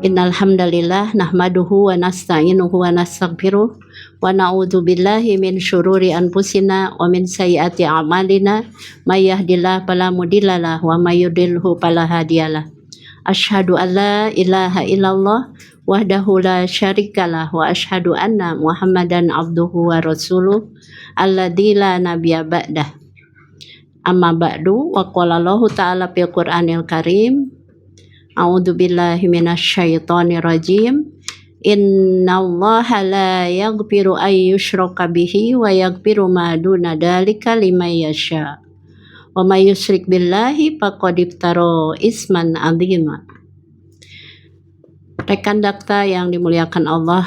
Innal hamdalillah nahmaduhu wa nasta'inuhu wa nastaghfiruh wa na'udzu billahi min syururi anfusina wa min sayyiati a'malina may yahdihillahu fala mudhillalah wa may yudhlilhu fala hadiyalah. Asyhadu an la ilaha illallah wahdahu la syarikalah wa asyhadu anna Muhammadan abduhu wa rasuluh alladzi la nabiyya ba'dah. Amma ba'du, wa qala Allahu ta'ala fil Qur'anil Karim, a'udzu billahi minasyaitonir rajim. Innallaha la yaghfiru ay yushraka bihi wa yaghfiru ma duna dzalika liman yasha. Wa may yusyrik billahi faqad iftara isman 'azima. Rekan dakta yang dimuliakan Allah,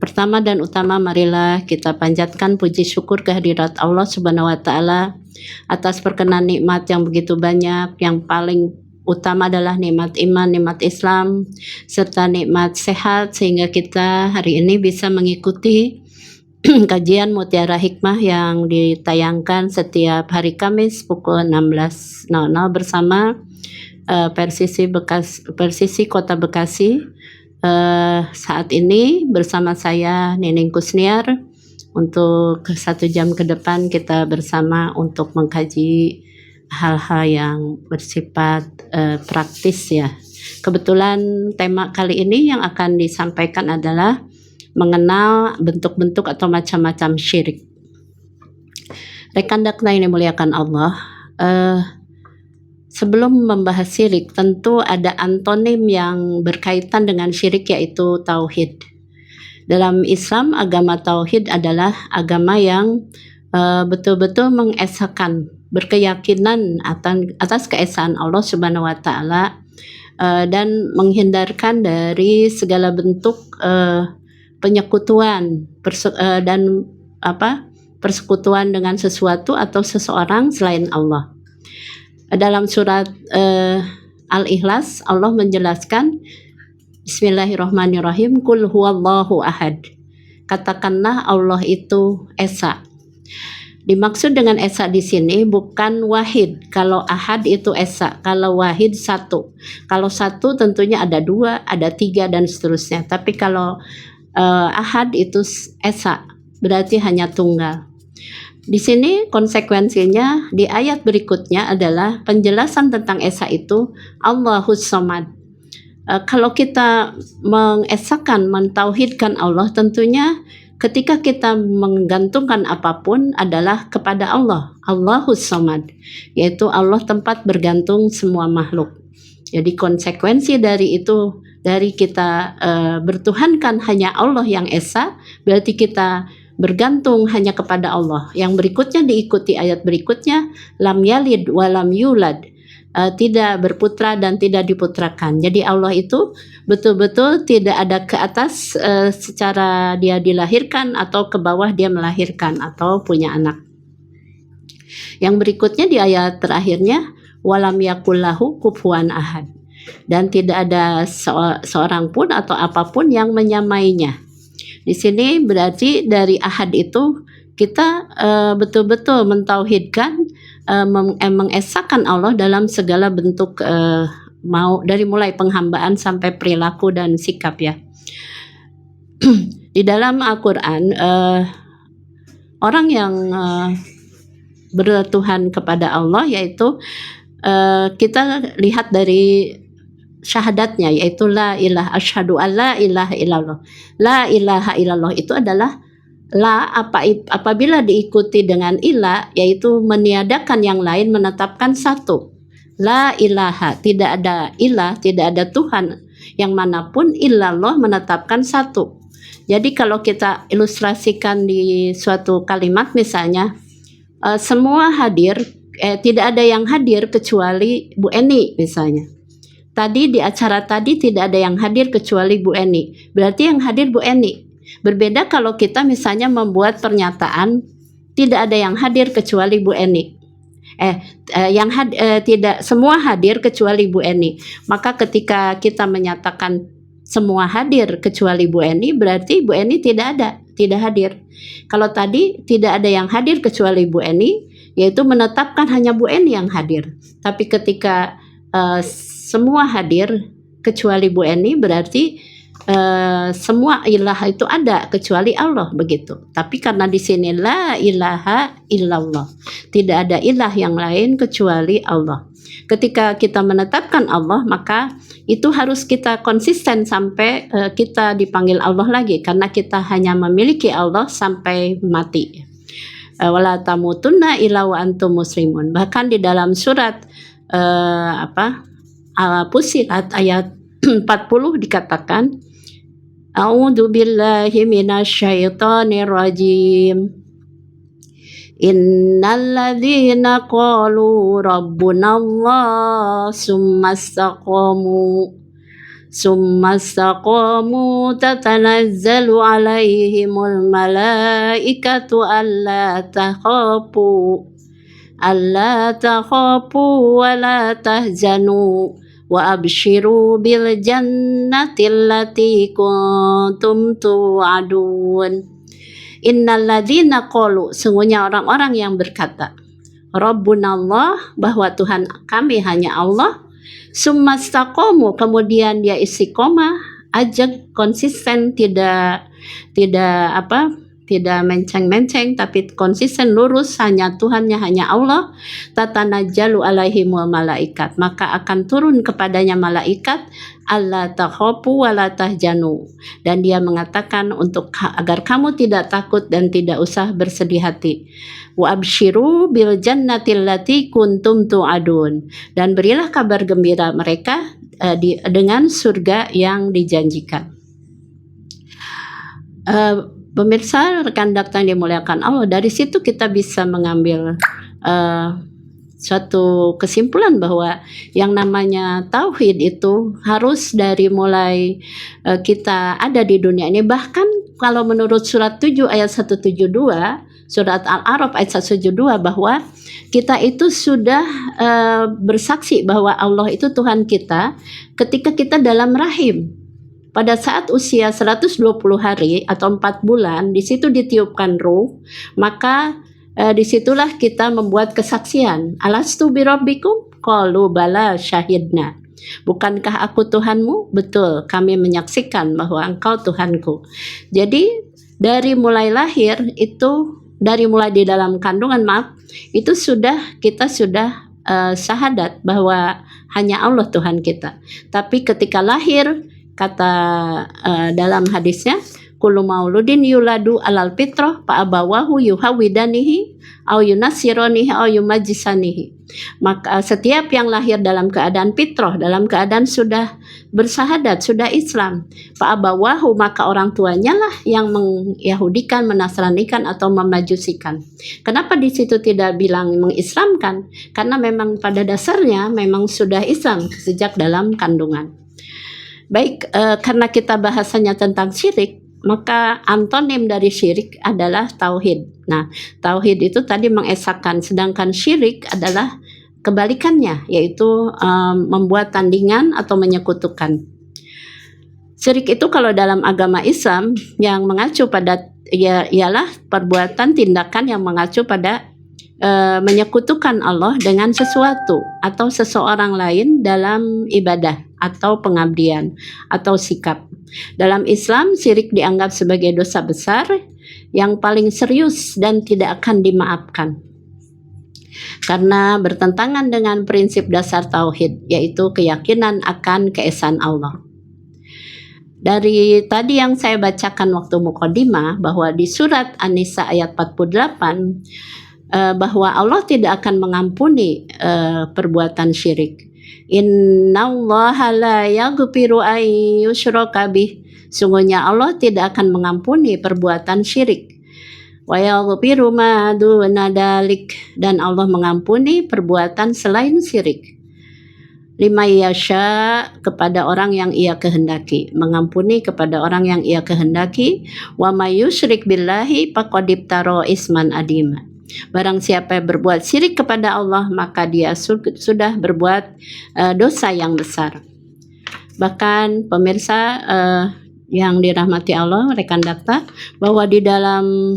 pertama dan utama marilah kita panjatkan puji syukur kehadirat Allah Subhanahu wa taala atas perkenan nikmat yang begitu banyak. Yang paling utama adalah nikmat iman, nikmat Islam, serta nikmat sehat, sehingga kita hari ini bisa mengikuti kajian Mutiara Hikmah yang ditayangkan setiap hari Kamis pukul 16.00 bersama Persisi Kota Bekasi. Saat ini bersama saya Nining Kusniar. Untuk 1 jam ke depan kita bersama untuk mengkaji hal-hal yang bersifat praktis ya. Kebetulan tema kali ini yang akan disampaikan adalah mengenal bentuk-bentuk atau macam-macam syirik. Rekan dakna yang dimuliakan Allah, sebelum membahas syirik tentu ada antonim yang berkaitan dengan syirik, yaitu tauhid. Dalam Islam, agama tauhid adalah agama yang betul-betul mengesahkan, berkeyakinan atas keesaan Allah Subhanahu wa taala, dan menghindarkan dari segala bentuk penyekutuan persekutuan dengan sesuatu atau seseorang selain Allah. Dalam surat Al-Ikhlas Allah menjelaskan, Bismillahirrahmanirrahim, Qul huwallahu ahad. Katakanlah Allah itu esa. Dimaksud dengan esa di sini bukan wahid. Kalau ahad itu esa, kalau wahid satu. Kalau satu tentunya ada 2, ada 3 dan seterusnya. Tapi kalau ahad itu esa, berarti hanya tunggal. Di sini konsekuensinya di ayat berikutnya adalah penjelasan tentang esa itu Allahus Samad. Kalau kita mengesahkan, mentauhidkan Allah, tentunya ketika kita menggantungkan apapun adalah kepada Allah, Allahus Samad, yaitu Allah tempat bergantung semua makhluk. Jadi konsekuensi dari itu, dari kita bertuhankan hanya Allah yang esa, berarti kita bergantung hanya kepada Allah. Yang berikutnya diikuti ayat berikutnya, lam yalid wa lam yulad, tidak berputra dan tidak diputrakan. Jadi Allah itu betul-betul tidak ada ke atas secara dia dilahirkan atau ke bawah dia melahirkan atau punya anak. Yang berikutnya di ayat terakhirnya, walam yakullahu kufuwan ahad, dan tidak ada seorang pun atau apapun yang menyamainya. Di sini berarti dari ahad itu kita betul-betul mentauhidkan, mengesahkan Allah dalam segala bentuk, dari mulai penghambaan sampai perilaku dan sikap ya. Di dalam Al-Quran, orang yang bertuhan kepada Allah, yaitu kita lihat dari syahadatnya, yaitu la ilaha, asyhadu an la ilaha illallah. La ilaha illallah itu adalah la apabila diikuti dengan ilah, yaitu meniadakan yang lain, menetapkan satu. La ilaha, tidak ada ilah, tidak ada Tuhan yang manapun, illallah, menetapkan satu. Jadi kalau kita ilustrasikan di suatu kalimat misalnya, semua hadir, tidak ada yang hadir kecuali Bu Eni misalnya. Tadi di acara tadi tidak ada yang hadir kecuali Bu Eni, berarti yang hadir Bu Eni. Berbeda kalau kita misalnya membuat pernyataan tidak ada yang hadir kecuali Bu Eni. Tidak semua hadir kecuali Bu Eni. Maka ketika kita menyatakan semua hadir kecuali Bu Eni, berarti Bu Eni tidak ada, tidak hadir. Kalau tadi tidak ada yang hadir kecuali Bu Eni, yaitu menetapkan hanya Bu Eni yang hadir. Tapi ketika semua hadir, kecuali Bu Eni, berarti semua ilah itu ada kecuali Allah, begitu. Tapi karena di sini la ilaha illallah, tidak ada ilah yang lain kecuali Allah. Ketika kita menetapkan Allah, maka itu harus kita konsisten sampai kita dipanggil Allah lagi, karena kita hanya memiliki Allah sampai mati. Wala tamutunna illa wa antum muslimun. Bahkan di dalam surat Fussilat ayat 40 dikatakan, A'udzu billahi minasyaitonir rajim. Innal ladzina qalu rabbunallah summa istaqamu tatanazzalu alaihimul malaikatu alla takhafu wa la tahzanu wa abshiru bil jannati allati kuntum tu'adun. Innal ladzina qalu, sungguhnya orang-orang yang berkata, Rabbunallah, bahwa Tuhan kami hanya Allah, summa istaqamu, kemudian dia istiqomah, ajak konsisten, tidak menceng-menceng, tapi konsisten lurus, hanya Tuhannya hanya Allah. Tatanazzalu alaihimul malaikat, maka akan turun kepadanya malaikat, alla takhafu wa la tahzanu, dan dia mengatakan agar kamu tidak takut dan tidak usah bersedih hati. Wa abshiru bil jannati allati kuntum tu'adun, dan berilah kabar gembira mereka dengan surga yang dijanjikan. Pemirsa, rekan dakta yang dimuliakan Allah, dari situ kita bisa mengambil suatu kesimpulan bahwa yang namanya tauhid itu harus dari mulai kita ada di dunia ini. Bahkan kalau menurut surat 7 ayat 172, surat Al-A'raf ayat 172, bahwa kita itu sudah bersaksi bahwa Allah itu Tuhan kita ketika kita dalam rahim. Pada saat usia 120 hari atau 4 bulan, di situ ditiupkan ruh, maka disitulah kita membuat kesaksian. Alastu birabbikum? Qalu bala syahidna. Bukankah aku Tuhanmu? Betul, kami menyaksikan bahwa engkau Tuhanku. Jadi dari mulai lahir itu, dari mulai di dalam kandungan, itu kita sudah syahadat bahwa hanya Allah Tuhan kita. Tapi ketika lahir, kata dalam hadisnya, kullu mauludin yuladu alal fitrah fa abawahu yuhawidanihi au yunasironihi au yumajisanihi. Maka setiap yang lahir dalam keadaan fitrah, dalam keadaan sudah bersahadat, sudah Islam, fa abawahu, maka orang tuanya lah yang mengyahudikan, menasranikan atau memajusikan. Kenapa di situ tidak bilang mengislamkan? Karena memang pada dasarnya memang sudah Islam sejak dalam kandungan. Baik, karena kita bahasanya tentang syirik, maka antonim dari syirik adalah tauhid. Nah, tauhid itu tadi mengesahkan, sedangkan syirik adalah kebalikannya, yaitu membuat tandingan atau menyekutukan. Syirik itu kalau dalam agama Islam yang mengacu pada ialah perbuatan tindakan yang mengacu pada menyekutukan Allah dengan sesuatu atau seseorang lain dalam ibadah atau pengabdian atau sikap. Dalam Islam, syirik dianggap sebagai dosa besar yang paling serius dan tidak akan dimaafkan karena bertentangan dengan prinsip dasar tauhid, yaitu keyakinan akan keesaan Allah. Dari tadi yang saya bacakan waktu mukadimah, bahwa di surat An-Nisa ayat 48, bahwa Allah tidak akan mengampuni perbuatan syirik. Innallaha la yaghfiru ay yushraka bih. Sungguhnya Allah tidak akan mengampuni perbuatan syirik. Wa yaghfiru ma duna dalik, dan Allah mengampuni perbuatan selain syirik. Lima yasha, kepada orang yang ia kehendaki, mengampuni kepada orang yang ia kehendaki. Wa may yusyrik billahi faqad iftara isman adima. Barang siapa yang berbuat syirik kepada Allah, maka dia sudah berbuat dosa yang besar. Bahkan pemirsa yang dirahmati Allah, rekan dakta, bahwa di dalam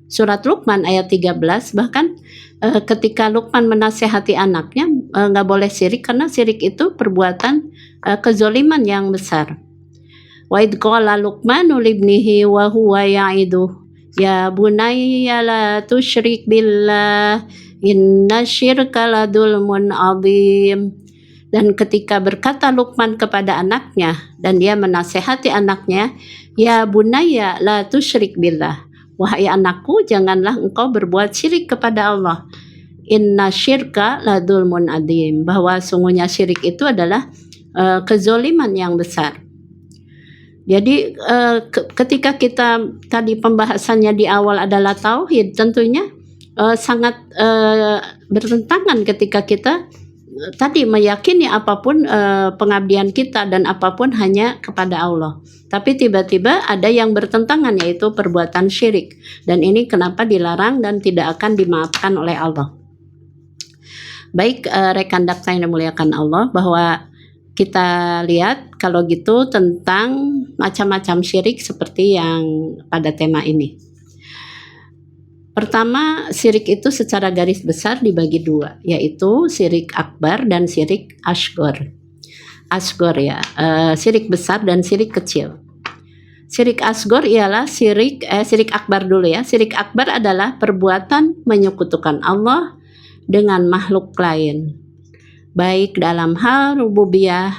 surat Luqman ayat 13, bahkan ketika Luqman menasehati anaknya nggak boleh syirik karena syirik itu perbuatan kezoliman yang besar. Wa idh qala Luqmanu libnihi wa huwa ya'iduh ya bunayya la tusyrik billah inna syirka la dzulmun adzim. Dan ketika berkata Luqman kepada anaknya dan dia menasehati anaknya, ya bunayya la tusyrik billah, wahai anakku janganlah engkau berbuat syirik kepada Allah. Inna syirka la dzulmun adzim, bahwa sungguhnya syirik itu adalah kezoliman yang besar. Jadi ketika kita tadi pembahasannya di awal adalah tauhid, tentunya sangat bertentangan ketika kita tadi meyakini apapun pengabdian kita dan apapun hanya kepada Allah. Tapi tiba-tiba ada yang bertentangan, yaitu perbuatan syirik. Dan ini kenapa dilarang dan tidak akan dimaafkan oleh Allah. Baik rekan dakta yang dimuliakan Allah, bahwa kita lihat kalau gitu tentang macam-macam syirik seperti yang pada tema ini. Pertama, syirik itu secara garis besar dibagi dua, yaitu syirik akbar dan syirik asghar. Asghar ya, syirik besar dan syirik kecil. Syirik asghar ialah syirik akbar dulu ya. Syirik akbar adalah perbuatan menyekutukan Allah dengan makhluk lain, baik dalam hal rububiyah,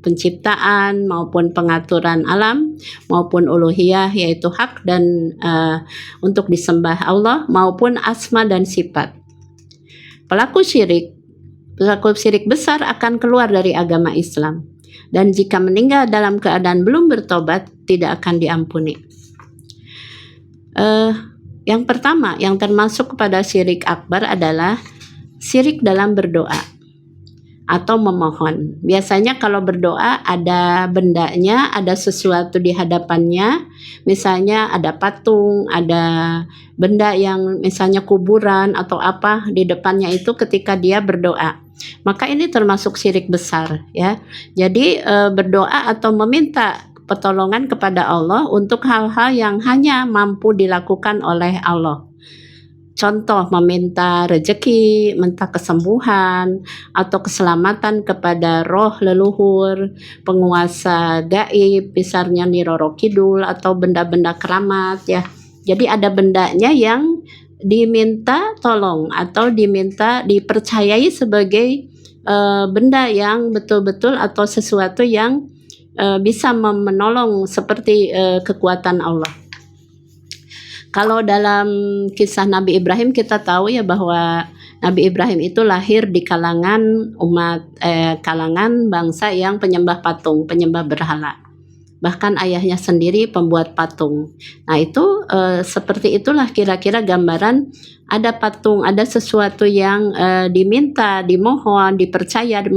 penciptaan maupun pengaturan alam, maupun uluhiyah yaitu hak dan untuk disembah Allah, maupun asma dan sifat. Pelaku syirik besar akan keluar dari agama Islam, dan jika meninggal dalam keadaan belum bertobat tidak akan diampuni. Yang pertama yang termasuk kepada syirik akbar adalah syirik dalam berdoa atau memohon. Biasanya kalau berdoa ada bendanya, ada sesuatu di hadapannya, misalnya ada patung, ada benda yang misalnya kuburan atau apa di depannya itu ketika dia berdoa. Maka ini termasuk syirik besar ya. Jadi berdoa atau meminta pertolongan kepada Allah untuk hal-hal yang hanya mampu dilakukan oleh Allah. Contoh, meminta rezeki, minta kesembuhan atau keselamatan kepada roh leluhur, penguasa gaib, misalnya Nyi Roro Kidul atau benda-benda keramat ya. Jadi ada bendanya yang diminta tolong atau dipercayai sebagai benda yang betul-betul atau sesuatu yang bisa menolong seperti kekuatan Allah. Kalau dalam kisah Nabi Ibrahim kita tahu ya bahwa Nabi Ibrahim itu lahir di kalangan kalangan bangsa yang penyembah patung, penyembah berhala. Bahkan ayahnya sendiri pembuat patung. Nah itu seperti itulah kira-kira gambaran ada patung, ada sesuatu yang diminta, dimohon, dipercaya,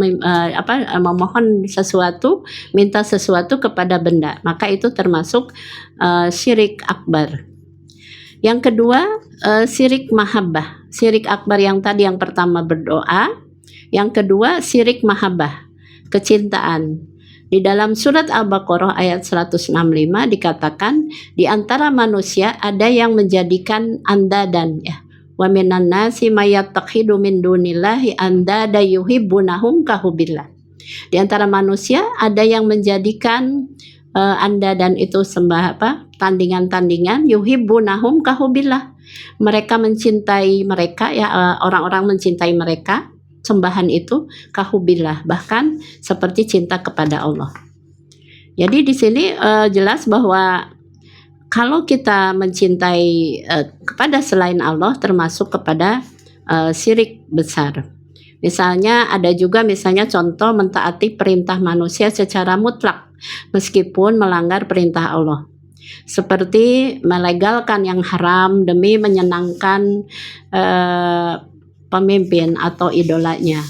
memohon sesuatu, minta sesuatu kepada benda. Maka itu termasuk syirik akbar. Yang kedua, syirik mahabbah. Syirik akbar yang tadi yang pertama berdoa, yang kedua syirik mahabbah, kecintaan. Di dalam surat Al-Baqarah ayat 165 dikatakan di antara manusia ada yang menjadikan andadan ya. Wa minan nasi may yattakhidhu min dunillahi andada yuhibbunahum kahubbillah. Di antara manusia ada yang menjadikan andadan itu sembah tandingan-tandingan, yuhibbunahum kahubbillah. Mereka mencintai mereka ya, orang-orang mencintai mereka, sembahan itu kahubbillah, bahkan seperti cinta kepada Allah. Jadi di sini jelas bahwa kalau kita mencintai kepada selain Allah termasuk kepada syirik besar. Misalnya ada juga misalnya contoh mentaati perintah manusia secara mutlak meskipun melanggar perintah Allah. Seperti melegalkan yang haram demi menyenangkan pemimpin atau idolanya.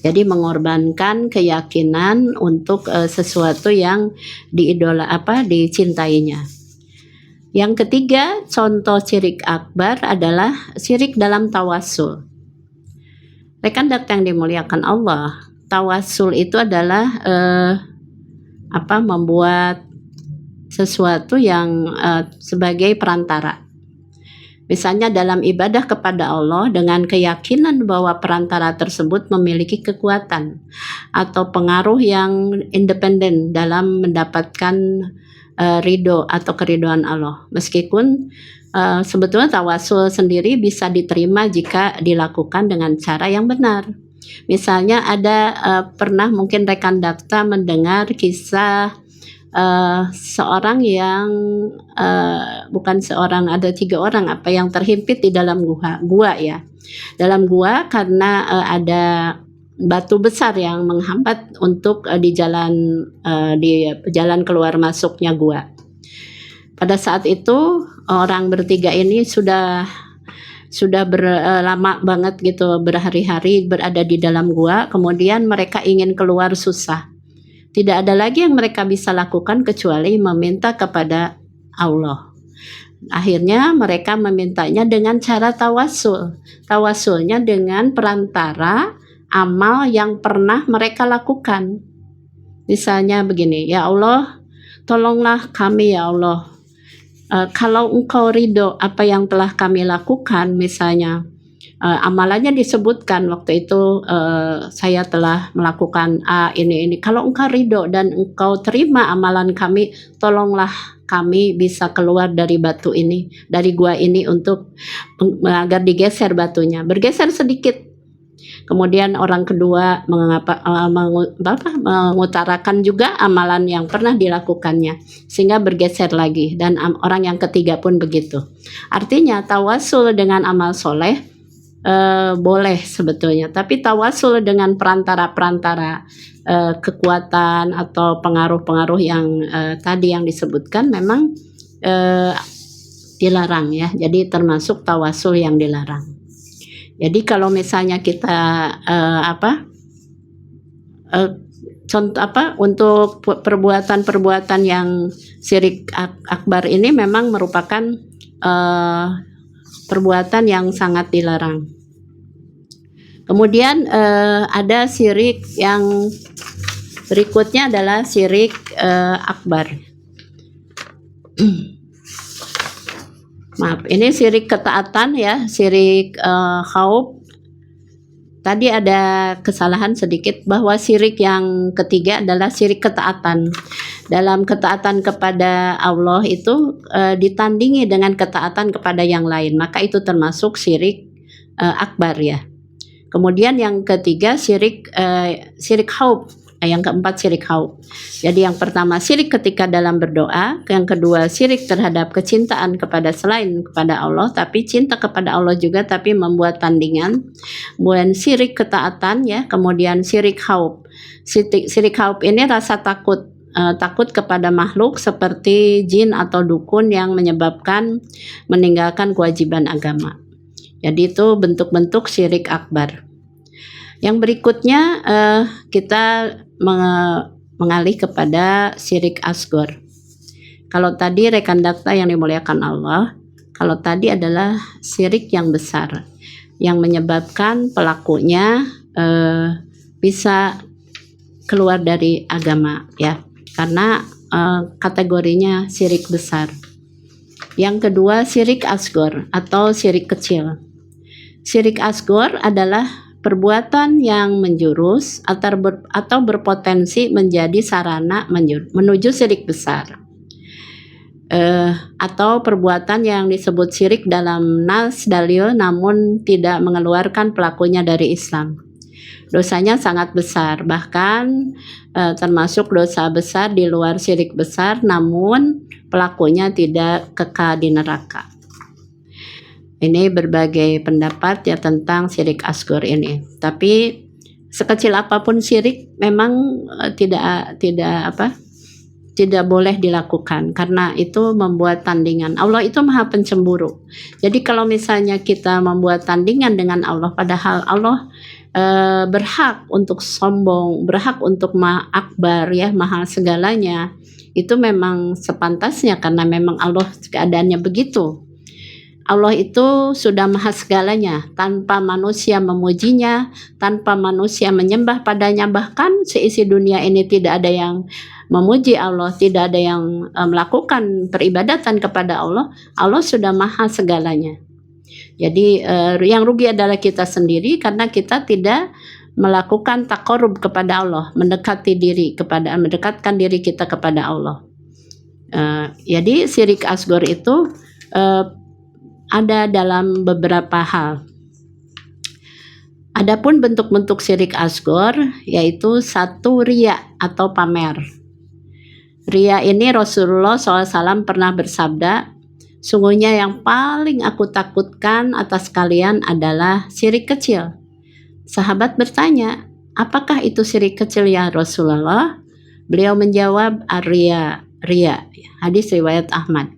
Jadi mengorbankan keyakinan untuk sesuatu yang dicintainya. Yang ketiga, contoh syirik akbar adalah syirik dalam tawassul. Rekan dakta yang dimuliakan Allah, tawassul itu adalah membuat sesuatu yang sebagai perantara. Misalnya dalam ibadah kepada Allah dengan keyakinan bahwa perantara tersebut memiliki kekuatan atau pengaruh yang independen dalam mendapatkan ridho atau keridhaan Allah. Meskipun sebetulnya tawasul sendiri bisa diterima jika dilakukan dengan cara yang benar. Misalnya ada pernah mungkin rekan Dakta mendengar kisah seorang yang bukan seorang, ada 3 orang apa yang terhimpit di dalam gua ya. Dalam gua karena ada batu besar yang menghambat untuk di jalan keluar masuknya gua. Pada saat itu orang bertiga ini sudah lama banget gitu, berhari-hari berada di dalam gua, kemudian mereka ingin keluar susah. Tidak ada lagi yang mereka bisa lakukan kecuali meminta kepada Allah. Akhirnya mereka memintanya dengan cara tawasul. Tawasulnya dengan perantara amal yang pernah mereka lakukan. Misalnya begini, ya Allah, tolonglah kami ya Allah. Kalau Engkau ridho apa yang telah kami lakukan, misalnya amalannya disebutkan waktu itu saya telah melakukan ini. Kalau Engkau ridho dan Engkau terima amalan kami, tolonglah kami bisa keluar dari batu ini, dari gua ini, untuk agar digeser batunya, bergeser sedikit. Kemudian orang kedua mengutarakan juga amalan yang pernah dilakukannya sehingga bergeser lagi, dan orang yang ketiga pun begitu. Artinya tawasul dengan amal soleh boleh sebetulnya, tapi tawasul dengan perantara-perantara kekuatan atau pengaruh-pengaruh yang tadi yang disebutkan memang dilarang ya. Jadi termasuk tawasul yang dilarang. Jadi kalau misalnya kita untuk perbuatan-perbuatan yang syirik akbar ini memang merupakan perbuatan yang sangat dilarang. Kemudian ada syirik yang berikutnya adalah syirik akbar. Maaf, ini syirik ketaatan ya, syirik khauf. Tadi ada kesalahan sedikit bahwa syirik yang ketiga adalah syirik ketaatan. Dalam ketaatan kepada Allah itu ditandingi dengan ketaatan kepada yang lain, maka itu termasuk syirik akbar ya. Kemudian yang ketiga syirik khauf. Yang keempat syirik khauf. Jadi yang pertama syirik ketika dalam berdoa, yang kedua syirik terhadap kecintaan kepada selain kepada Allah, tapi cinta kepada Allah juga tapi membuat tandingan. Kemudian syirik ketaatan ya, kemudian syirik khauf. Syirik khauf ini rasa takut kepada makhluk seperti jin atau dukun yang menyebabkan meninggalkan kewajiban agama. Jadi itu bentuk-bentuk syirik akbar. Yang berikutnya kita mengalih kepada syirik asghar. Kalau tadi rekan Dakta yang dimuliakan Allah, kalau tadi adalah syirik yang besar yang menyebabkan pelakunya bisa keluar dari agama ya, karena kategorinya syirik besar. Yang kedua syirik asghar atau syirik kecil. Syirik asghar adalah perbuatan yang menjurus atau berpotensi menjadi sarana menuju syirik besar, atau perbuatan yang disebut syirik dalam nas dalil namun tidak mengeluarkan pelakunya dari Islam. Dosanya sangat besar, bahkan termasuk dosa besar di luar syirik besar, namun pelakunya tidak kekal di neraka. Ini berbagai pendapat ya tentang syirik asghar ini. Tapi sekecil apapun syirik memang tidak boleh dilakukan, karena itu membuat tandingan. Allah itu Maha Pencemburu. Jadi kalau misalnya kita membuat tandingan dengan Allah, padahal Allah berhak untuk sombong, berhak untuk akbar ya, maha segalanya, itu memang sepantasnya karena memang Allah keadaannya begitu. Allah itu sudah maha segalanya, tanpa manusia memujinya, tanpa manusia menyembah padanya, bahkan seisi dunia ini tidak ada yang memuji Allah, tidak ada yang melakukan peribadatan kepada Allah. Allah sudah maha segalanya. Jadi yang rugi adalah kita sendiri karena kita tidak melakukan taqarrub kepada Allah, mendekatkan diri kita kepada Allah. Jadi syirik asghar itu ada dalam beberapa hal. Adapun bentuk-bentuk syirik asghar yaitu satu, riya atau pamer. Riya ini Rasulullah SAW pernah bersabda, sungguhnya yang paling aku takutkan atas kalian adalah syirik kecil. Sahabat bertanya, apakah itu syirik kecil ya Rasulullah? Beliau menjawab, riya. Hadis riwayat Ahmad.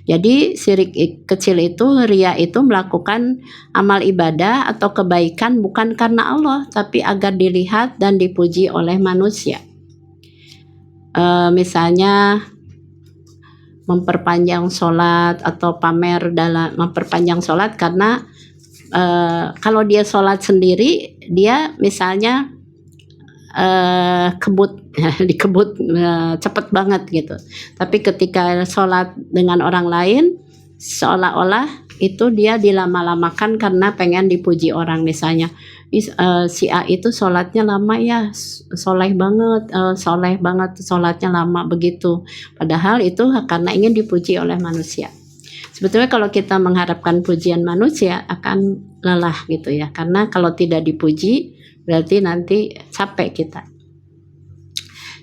Jadi syirik kecil itu, riya itu melakukan amal ibadah atau kebaikan bukan karena Allah, tapi agar dilihat dan dipuji oleh manusia. Misalnya memperpanjang sholat atau pamer dalam memperpanjang sholat karena kalau dia sholat sendiri dia misalnya dikebut cepet banget gitu, tapi ketika sholat dengan orang lain seolah-olah itu dia dilama-lamakan karena pengen dipuji orang. Misalnya si A itu sholatnya lama ya, soleh banget sholatnya lama begitu, padahal itu karena ingin dipuji oleh manusia. Sebetulnya kalau kita mengharapkan pujian manusia akan lelah gitu ya, karena kalau tidak dipuji berarti nanti capek kita.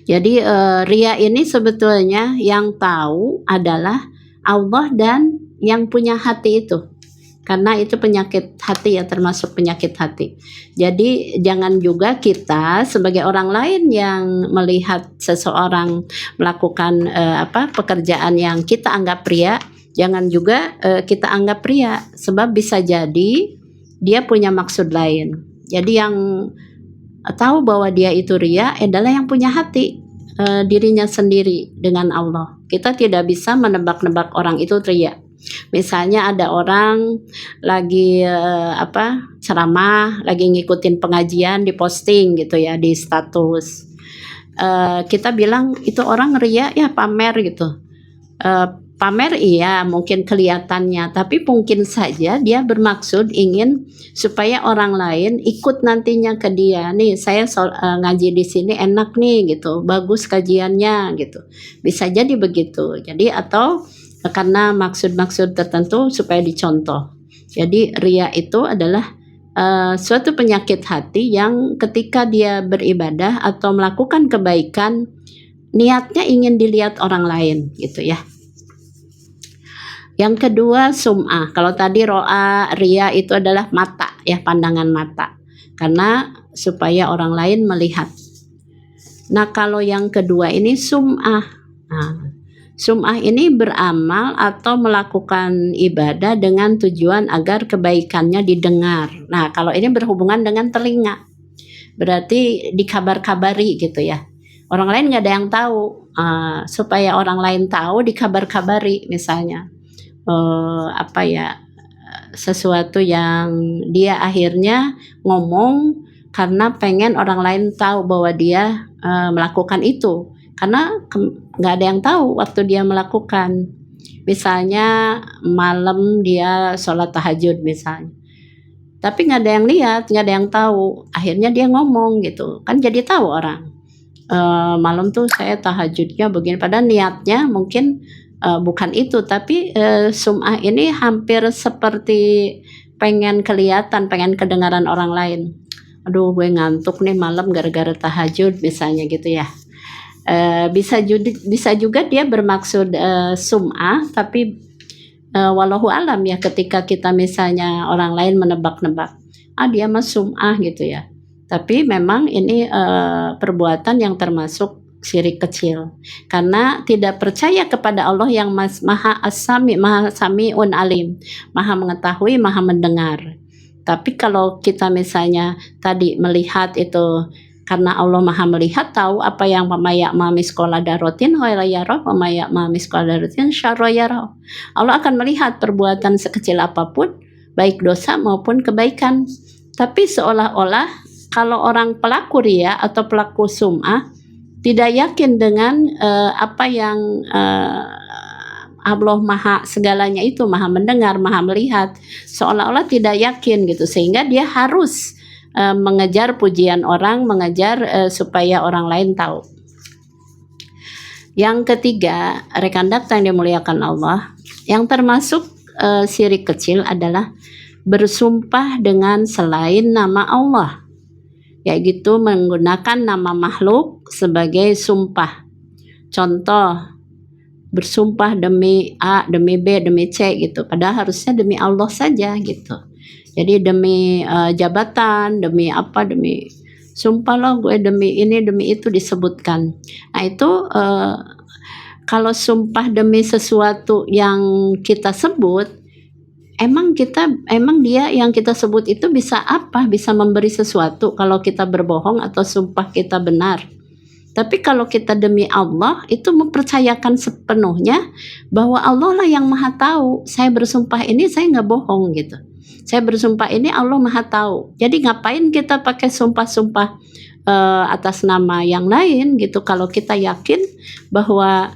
Jadi riya ini sebetulnya yang tahu adalah Allah dan yang punya hati itu, karena itu penyakit hati ya, termasuk penyakit hati. Jadi jangan juga kita sebagai orang lain yang melihat seseorang melakukan pekerjaan yang kita anggap riya, jangan juga kita anggap riya, sebab bisa jadi dia punya maksud lain. Jadi yang tahu bahwa dia itu riya adalah yang punya hati, dirinya sendiri dengan Allah. Kita tidak bisa menebak-nebak orang itu riya. Misalnya ada orang lagi ceramah, lagi ngikutin pengajian, diposting gitu ya di status. Kita bilang itu orang riya ya, pamer gitu. Pamer iya mungkin kelihatannya, tapi mungkin saja dia bermaksud ingin supaya orang lain ikut nantinya ke dia. Nih saya ngaji di sini enak nih gitu, bagus kajiannya gitu. Bisa jadi begitu. Jadi atau karena maksud-maksud tertentu supaya dicontoh. Jadi riya itu adalah suatu penyakit hati yang ketika dia beribadah atau melakukan kebaikan niatnya ingin dilihat orang lain gitu ya. Yang kedua sum'ah. Kalau tadi ro'a, riya itu adalah mata ya, pandangan mata, karena supaya orang lain melihat. Nah kalau yang kedua ini sum'ah. Sum'ah ini beramal atau melakukan ibadah dengan tujuan agar kebaikannya didengar. Nah kalau ini berhubungan dengan telinga, berarti dikabar-kabari gitu ya. Orang lain nggak ada yang tahu, supaya orang lain tahu dikabar-kabari misalnya. Sesuatu yang dia akhirnya ngomong karena pengen orang lain tahu bahwa dia melakukan itu, karena nggak ada yang tahu waktu dia melakukan. Misalnya malam dia sholat tahajud misalnya, tapi nggak ada yang lihat, nggak ada yang tahu, akhirnya dia ngomong gitu kan, jadi tahu orang malam tuh saya tahajudnya begini, padahal niatnya mungkin bukan itu, tapi sum'ah ini hampir seperti pengen kelihatan, pengen kedengaran orang lain. Aduh gue ngantuk nih malam gara-gara tahajud misalnya gitu ya. Bisa juga dia bermaksud sum'ah, tapi wallahu alam ya, ketika kita misalnya orang lain menebak-nebak, dia mah sum'ah gitu ya, tapi memang ini perbuatan yang termasuk syirik kecil, karena tidak percaya kepada Allah yang maha as-sami, maha sami'un alim, maha mengetahui, maha mendengar. Tapi kalau kita misalnya tadi melihat itu karena Allah maha melihat, tahu apa yang pamayak ma miskola darotin hoyla yara, pamayak ma miskola darotin syarra yara. Allah akan melihat perbuatan sekecil apapun, baik dosa maupun kebaikan. Tapi seolah-olah kalau orang pelaku riya atau pelaku sum'ah tidak yakin dengan Allah maha segalanya itu, maha mendengar, maha melihat, seolah-olah tidak yakin gitu, sehingga dia harus mengejar pujian orang, mengejar supaya orang lain tahu. Yang ketiga, rekan daftar yang dimuliakan Allah, yang termasuk syirik kecil adalah bersumpah dengan selain nama Allah, yaitu menggunakan nama makhluk sebagai sumpah. Contoh, bersumpah demi A, demi B, demi C gitu, padahal harusnya demi Allah saja gitu. Jadi demi jabatan, demi apa, demi sumpah lo gue demi ini, demi itu disebutkan. Nah itu kalau sumpah demi sesuatu yang kita sebut, emang dia yang kita sebut itu bisa apa? Bisa memberi sesuatu kalau kita berbohong atau sumpah kita benar. Tapi kalau kita demi Allah, itu mempercayakan sepenuhnya bahwa Allah lah yang maha tahu. Saya bersumpah ini saya nggak bohong gitu. Saya bersumpah ini Allah maha tahu. Jadi ngapain kita pakai sumpah-sumpah atas nama yang lain gitu, kalau kita yakin bahwa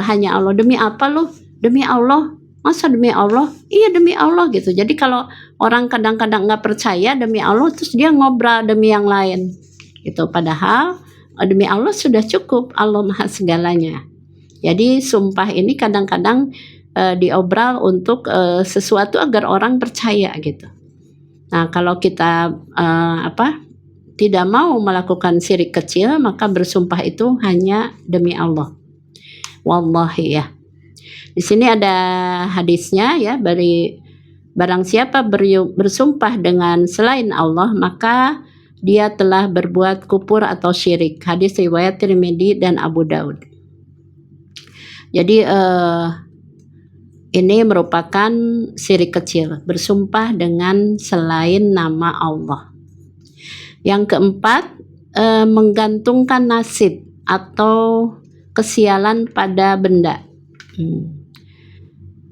hanya Allah. Demi apa lo? Demi Allah. Masa demi Allah? Iya demi Allah gitu. Jadi kalau orang kadang-kadang nggak percaya demi Allah, terus dia ngobrol demi yang lain gitu. Padahal demi Allah sudah cukup, Allah maha segalanya. Jadi sumpah ini kadang-kadang diobral untuk sesuatu agar orang percaya gitu. Nah kalau kita tidak mau melakukan syirik kecil, maka bersumpah itu hanya demi Allah. Wallahi ya. Di sini ada hadisnya ya, barang siapa bersumpah dengan selain Allah, maka dia telah berbuat kufur atau syirik. Hadis riwayat Tirmidzi dan Abu Daud. Jadi ini merupakan syirik kecil, bersumpah dengan selain nama Allah. Yang keempat, menggantungkan nasib atau kesialan pada benda.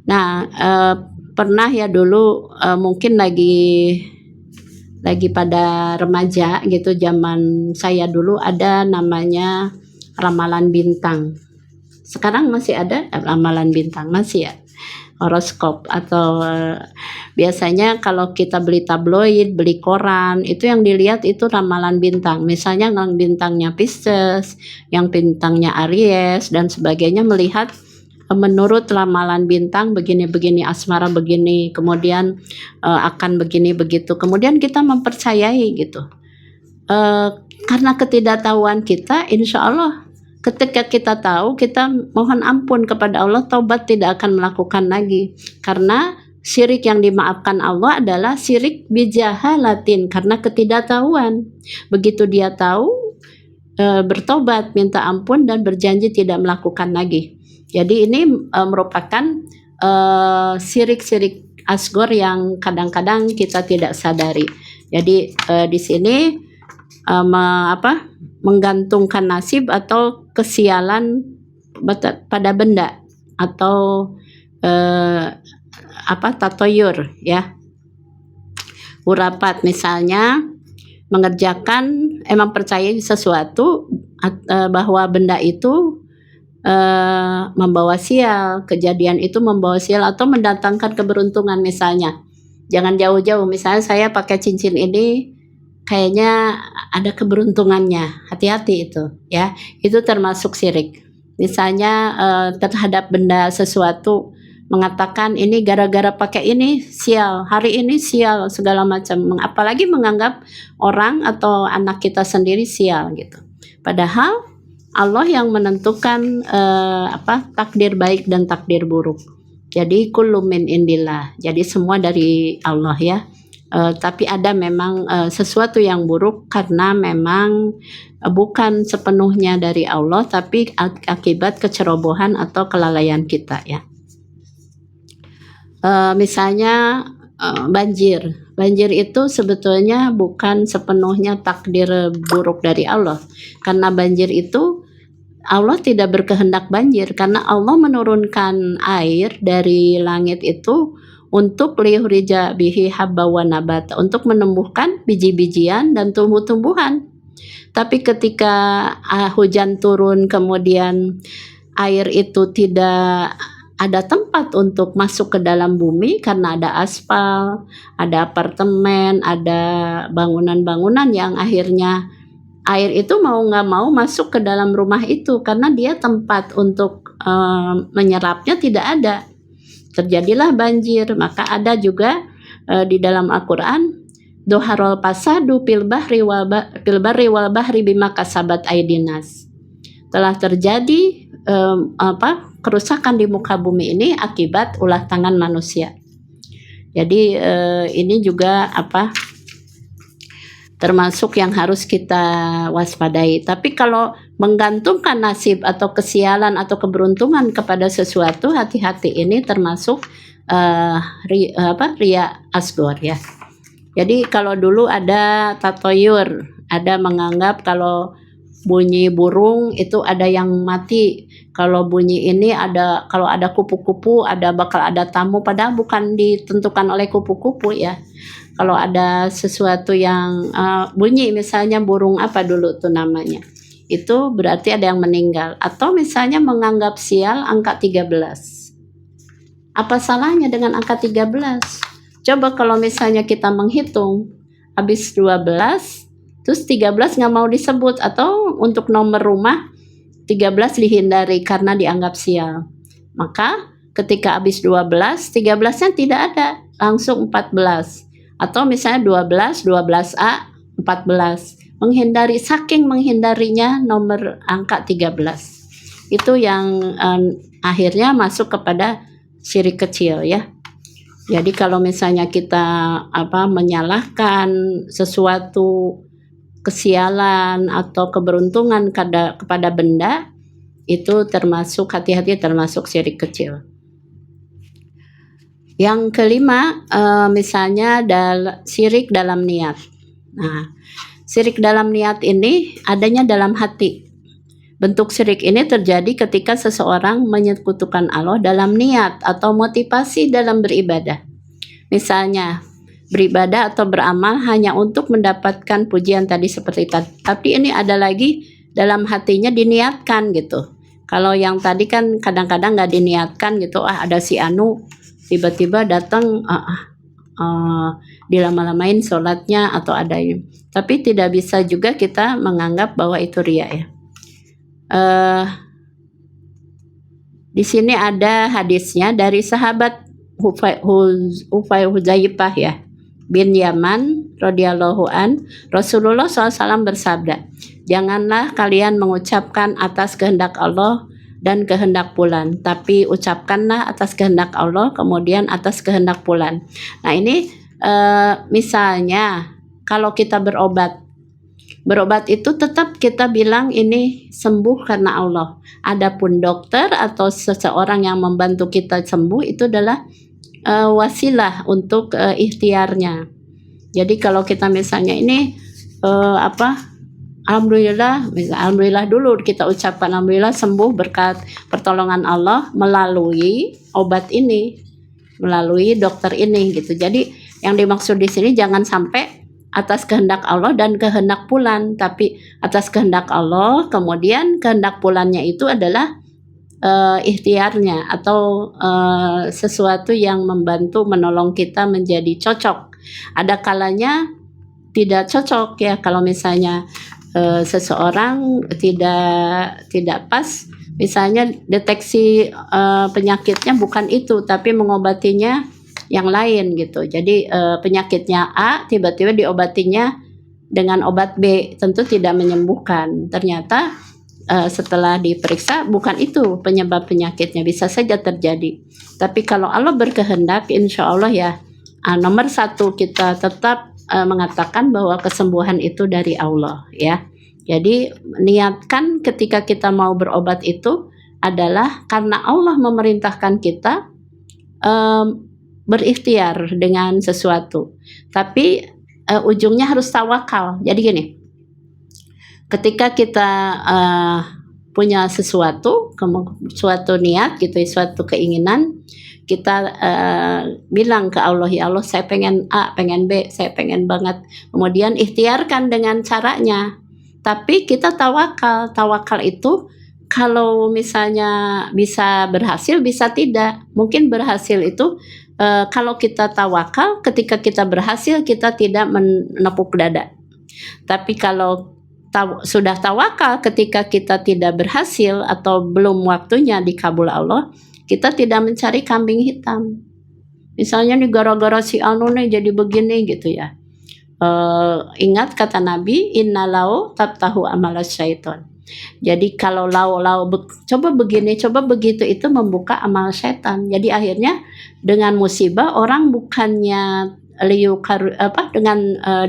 Nah, pernah ya dulu mungkin lagi pada remaja gitu, zaman saya dulu ada namanya ramalan bintang. Sekarang masih ada ramalan bintang, masih ya, horoskop atau biasanya kalau kita beli tabloid, beli koran, itu yang dilihat itu ramalan bintang. Misalnya yang bintangnya Pisces, yang bintangnya Aries dan sebagainya, melihat menurut ramalan bintang begini-begini, asmara begini, kemudian akan begini begitu. Kemudian kita mempercayai gitu. Karena ketidaktahuan kita, insya Allah ketika kita tahu, kita mohon ampun kepada Allah, taubat tidak akan melakukan lagi. Karena syirik yang dimaafkan Allah adalah syirik bijahalatin, karena ketidaktahuan. Begitu dia tahu, bertobat, minta ampun dan berjanji tidak melakukan lagi. Jadi ini merupakan syirik-syirik asgor yang kadang-kadang kita tidak sadari. Jadi di sini menggantungkan nasib atau kesialan pada benda atau tatoyur ya, urapat, misalnya mengerjakan, emang percaya sesuatu bahwa benda itu membawa sial, kejadian itu membawa sial atau mendatangkan keberuntungan. Misalnya jangan jauh-jauh, misalnya saya pakai cincin ini kayaknya ada keberuntungannya, hati-hati itu ya, itu termasuk syirik. Misalnya terhadap benda sesuatu mengatakan ini gara-gara pakai ini sial, hari ini sial, segala macam, apalagi menganggap orang atau anak kita sendiri sial gitu. Padahal Allah yang menentukan takdir baik dan takdir buruk. Jadi kullu min indillah. Jadi semua dari Allah ya. Tapi ada memang sesuatu yang buruk karena memang bukan sepenuhnya dari Allah, tapi akibat kecerobohan atau kelalaian kita ya. Misalnya banjir. Banjir itu sebetulnya bukan sepenuhnya takdir buruk dari Allah. Karena banjir itu Allah tidak berkehendak banjir, karena Allah menurunkan air dari langit itu untuk liyukhrija bihi habba wa nabata, untuk menumbuhkan biji-bijian dan tumbuh-tumbuhan. Tapi ketika hujan turun kemudian air itu tidak ada tempat untuk masuk ke dalam bumi karena ada aspal, ada apartemen, ada bangunan-bangunan yang akhirnya air itu mau nggak mau masuk ke dalam rumah itu karena dia tempat untuk menyerapnya tidak ada. Terjadilah banjir. Maka ada juga di dalam Al-Quran, doharol pasadu fil barri wal bahri bima kasabat aidinas. Telah terjadi kerusakan di muka bumi ini akibat ulah tangan manusia. Jadi ini juga termasuk yang harus kita waspadai. Tapi kalau menggantungkan nasib atau kesialan atau keberuntungan kepada sesuatu, hati-hati, ini termasuk riya asghar ya. Jadi kalau dulu ada tatoyur, ada menganggap kalau bunyi burung itu ada yang mati, kalau bunyi ini ada, kalau ada kupu-kupu bakal ada tamu, padahal bukan ditentukan oleh kupu-kupu ya. Kalau ada sesuatu yang bunyi, misalnya burung apa dulu tuh namanya, itu berarti ada yang meninggal. Atau misalnya menganggap sial angka 13. Apa salahnya dengan angka 13? Coba kalau misalnya kita menghitung habis 12, terus 13 nggak mau disebut, atau untuk nomor rumah 13 dihindari karena dianggap sial. Maka ketika habis 12, 13-nya tidak ada, langsung 14. Atau misalnya 12, 12A, 14. Saking menghindarinya nomor angka 13. Itu yang akhirnya masuk kepada syirik kecil ya. Jadi kalau misalnya kita menyalahkan sesuatu kesialan atau keberuntungan kepada benda, itu termasuk, hati-hati, termasuk syirik kecil. Yang kelima, misalnya syirik dalam niat. Nah, syirik dalam niat ini adanya dalam hati. Bentuk syirik ini terjadi ketika seseorang menyekutukan Allah dalam niat atau motivasi dalam beribadah. Misalnya, beribadah atau beramal hanya untuk mendapatkan pujian tadi seperti tadi. Tapi ini ada lagi dalam hatinya diniatkan gitu. Kalau yang tadi kan kadang-kadang nggak diniatkan gitu, ada si Anu tiba-tiba datang dilama-lamain sholatnya atau ada yang, tapi tidak bisa juga kita menganggap bahwa itu riya ya. Di sini ada hadisnya dari sahabat Hudzaifah ya bin Yaman radhiyallahu an, Rasulullah SAW bersabda, janganlah kalian mengucapkan atas kehendak Allah dan kehendak bulan, tapi ucapkanlah atas kehendak Allah kemudian atas kehendak bulan. Nah ini misalnya kalau kita berobat itu tetap kita bilang ini sembuh karena Allah. Adapun dokter atau seseorang yang membantu kita sembuh itu adalah wasilah untuk ikhtiarnya. Jadi kalau kita misalnya ini Alhamdulillah dulu kita ucapkan alhamdulillah sembuh berkat pertolongan Allah melalui obat ini, melalui dokter ini gitu. Jadi yang dimaksud di sini jangan sampai atas kehendak Allah dan kehendak bulan, tapi atas kehendak Allah kemudian kehendak bulannya itu adalah ikhtiarnya atau sesuatu yang membantu menolong kita menjadi cocok. Ada kalanya tidak cocok ya, kalau misalnya seseorang tidak pas, misalnya deteksi penyakitnya bukan itu tapi mengobatinya yang lain gitu. Jadi penyakitnya A tiba-tiba diobatinya dengan obat B, tentu tidak menyembuhkan. Ternyata setelah diperiksa bukan itu penyebab penyakitnya, bisa saja terjadi. Tapi kalau Allah berkehendak, insya Allah ya nomor satu kita tetap mengatakan bahwa kesembuhan itu dari Allah ya. Jadi niatkan ketika kita mau berobat itu adalah karena Allah memerintahkan kita berikhtiar dengan sesuatu. Tapi ujungnya harus tawakal. Jadi gini, ketika kita punya suatu niat gitu, suatu keinginan, kita bilang ke Allah, ya Allah saya pengen A, pengen B, saya pengen banget. Kemudian ikhtiarkan dengan caranya. Tapi kita tawakal. Tawakal itu kalau misalnya bisa berhasil, bisa tidak. Mungkin berhasil itu kalau kita tawakal, ketika kita berhasil kita tidak menepuk dada. Tapi kalau sudah tawakal ketika kita tidak berhasil atau belum waktunya dikabul Allah, kita tidak mencari kambing hitam. Misalnya nih gara-gara si anu nih jadi begini gitu ya. Ingat kata Nabi, innalau tabtahu amalas syaiton. Jadi kalau lau coba begini, coba begitu, itu membuka amal setan. Jadi akhirnya dengan musibah orang bukannya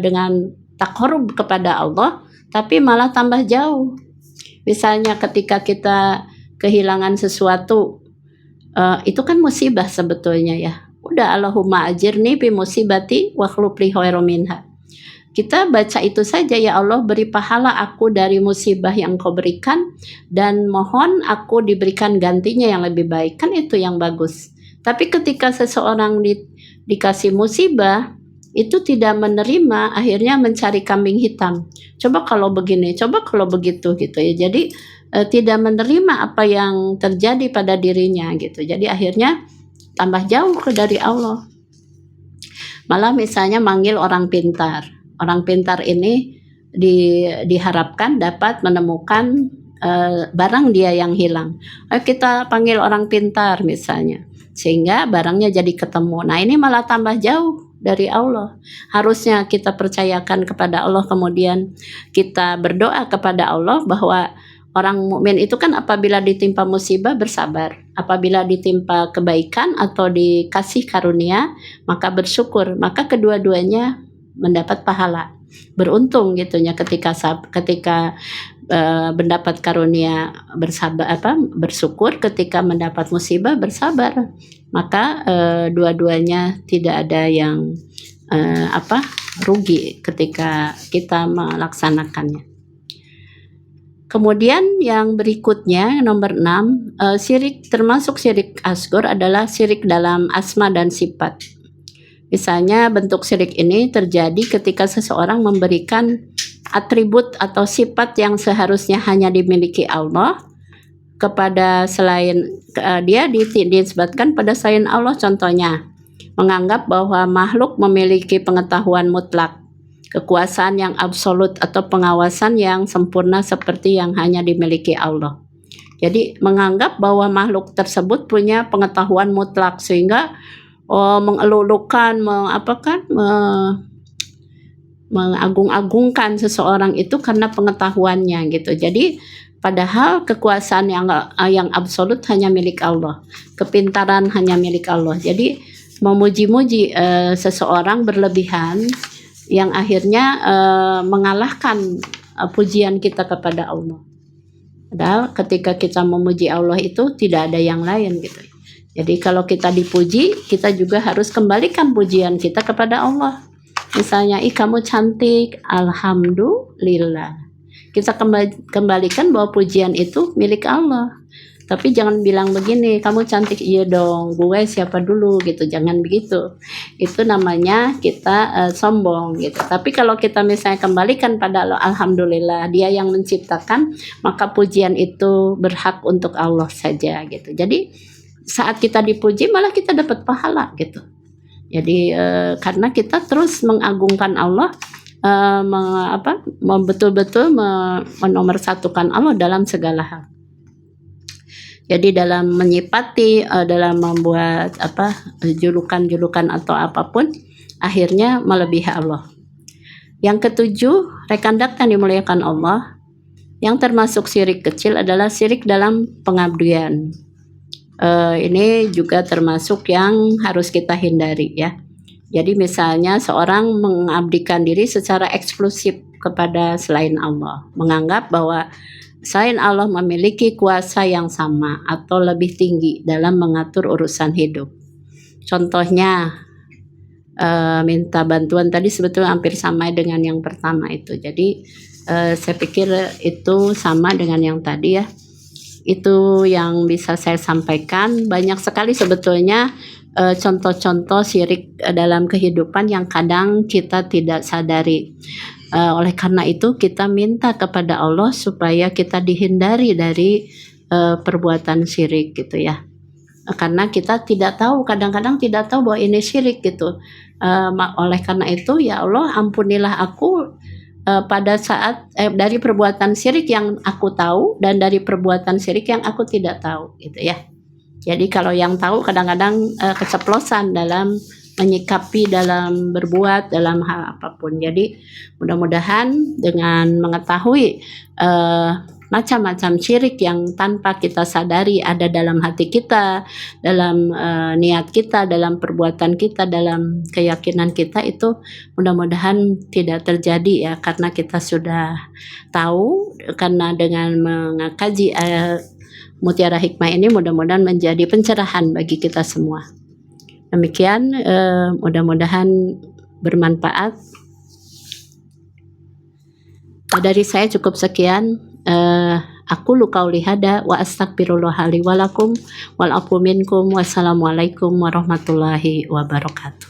dengan takarub kepada Allah, tapi malah tambah jauh. Misalnya ketika kita kehilangan sesuatu, itu kan musibah sebetulnya ya. Udah, Allahumma ajirni bi musibati wa khluf li khairum minha. Kita baca itu saja, ya Allah beri pahala aku dari musibah yang Kau berikan dan mohon aku diberikan gantinya yang lebih baik. Kan itu yang bagus. Tapi ketika seseorang dikasih musibah, itu tidak menerima, akhirnya mencari kambing hitam. Coba kalau begini, coba kalau begitu gitu ya. Jadi tidak menerima apa yang terjadi pada dirinya gitu. Jadi akhirnya tambah jauh dari Allah. Malah misalnya manggil orang pintar. Orang pintar ini diharapkan dapat menemukan barang dia yang hilang. Kita panggil orang pintar misalnya, sehingga barangnya jadi ketemu. Nah ini malah tambah jauh dari Allah. Harusnya kita percayakan kepada Allah, kemudian kita berdoa kepada Allah bahwa orang mukmin itu kan apabila ditimpa musibah bersabar, apabila ditimpa kebaikan atau dikasih karunia maka bersyukur, maka kedua-duanya mendapat pahala. Beruntung gitunya ketika mendapat karunia bersyukur, ketika mendapat musibah bersabar, maka dua-duanya tidak ada yang rugi ketika kita melaksanakannya. Kemudian yang berikutnya nomor 6, syirik termasuk syirik asghar adalah syirik dalam asma dan sifat. Misalnya bentuk syirik ini terjadi ketika seseorang memberikan atribut atau sifat yang seharusnya hanya dimiliki Allah kepada selain dia disebutkan pada selain Allah. Contohnya menganggap bahwa makhluk memiliki pengetahuan mutlak, kekuasaan yang absolut atau pengawasan yang sempurna seperti yang hanya dimiliki Allah. Jadi menganggap bahwa makhluk tersebut punya pengetahuan mutlak sehingga mengelulukan, mengagung-agungkan seseorang itu karena pengetahuannya gitu. Jadi padahal kekuasaan yang absolut hanya milik Allah, kepintaran hanya milik Allah. Jadi memuji-muji seseorang berlebihan yang akhirnya mengalahkan pujian kita kepada Allah. Padahal ketika kita memuji Allah itu tidak ada yang lain gitu. Jadi kalau kita dipuji, kita juga harus kembalikan pujian kita kepada Allah. Misalnya, kamu cantik, alhamdulillah. Kita kembalikan bahwa pujian itu milik Allah. Tapi jangan bilang begini, kamu cantik, iya dong, gue siapa dulu gitu. Jangan begitu. Itu namanya kita sombong gitu. Tapi kalau kita misalnya kembalikan pada Allah, alhamdulillah, dia yang menciptakan, maka pujian itu berhak untuk Allah saja gitu. Jadi saat kita dipuji malah kita dapat pahala gitu. Jadi karena kita terus mengagungkan Allah, betul-betul menomorsatukan Allah dalam segala hal. Jadi dalam menyifati, dalam membuat julukan-julukan atau apapun, akhirnya melebihi Allah. Yang ketujuh, rekan dak yang dimuliakan Allah, yang termasuk syirik kecil adalah syirik dalam pengabdian. Ini juga termasuk yang harus kita hindari ya. Jadi misalnya seorang mengabdikan diri secara eksklusif kepada selain Allah, menganggap bahwa selain Allah memiliki kuasa yang sama atau lebih tinggi dalam mengatur urusan hidup. Contohnya minta bantuan tadi sebetulnya hampir sama dengan yang pertama itu. Jadi saya pikir itu sama dengan yang tadi ya. Itu yang bisa saya sampaikan. Banyak sekali sebetulnya contoh-contoh syirik dalam kehidupan yang kadang kita tidak sadari. Oleh karena itu kita minta kepada Allah supaya kita dihindari dari perbuatan syirik gitu ya. Karena kita tidak tahu, kadang-kadang tidak tahu bahwa ini syirik gitu. Oleh karena itu ya Allah ampunilah aku pada saat dari perbuatan syirik yang aku tahu dan dari perbuatan syirik yang aku tidak tahu gitu ya. Jadi kalau yang tahu kadang-kadang keceplosan dalam menyikapi, dalam berbuat, dalam hal apapun. Jadi mudah-mudahan dengan mengetahui macam-macam syirik yang tanpa kita sadari ada dalam hati kita, dalam niat kita, dalam perbuatan kita, dalam keyakinan kita, itu mudah-mudahan tidak terjadi ya, karena kita sudah tahu, karena dengan mengkaji Mutiara Hikmah ini mudah-mudahan menjadi pencerahan bagi kita semua. Demikian, mudah-mudahan bermanfaat. Dari saya cukup sekian. Aku qauli hada wa astaghfirullah li wa lakum wal afu minkum. Wassalamualaikum warahmatullahi wabarakatuh.